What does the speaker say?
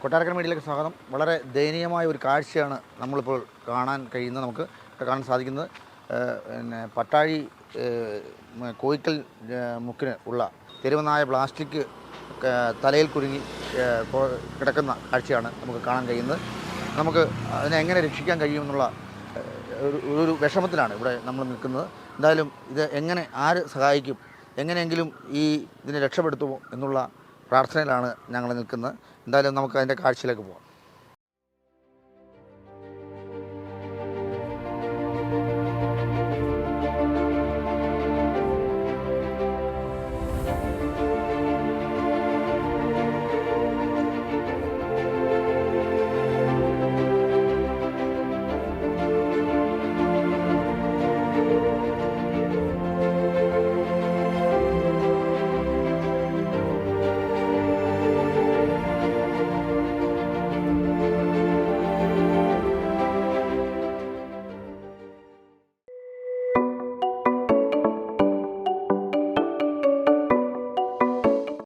കൊട്ടാരക്കര മീഡിയയിലേക്ക് സ്വാഗതം. വളരെ ദയനീയമായ ഒരു കാഴ്ചയാണ് നമ്മളിപ്പോൾ കാണാൻ കഴിയുന്നത്. നമുക്ക് കാണാൻ സാധിക്കുന്നത് പിന്നെ പട്ടാഴി കോയിക്കൽ മുക്കിന് ഉള്ള തെരുവനായ പ്ലാസ്റ്റിക് തലയിൽ കുരുങ്ങി കിടക്കുന്ന കാഴ്ചയാണ് നമുക്ക് കാണാൻ കഴിയുന്നത്. നമുക്ക് അതിനെ എങ്ങനെ രക്ഷിക്കാൻ കഴിയുമെന്നുള്ള ഒരു വിഷമത്തിലാണ് ഇവിടെ നമ്മൾ നിൽക്കുന്നത്. എന്തായാലും ഇത് എങ്ങനെ ആര് സഹായിക്കും, എങ്ങനെയെങ്കിലും ഇതിനെ രക്ഷപ്പെടുത്തുമോ എന്നുള്ള പ്രാർത്ഥനയിലാണ് ഞങ്ങൾ നിൽക്കുന്നത്. എന്തായാലും നമുക്ക് അതിൻ്റെ കാഴ്ചയിലേക്ക് പോകാം.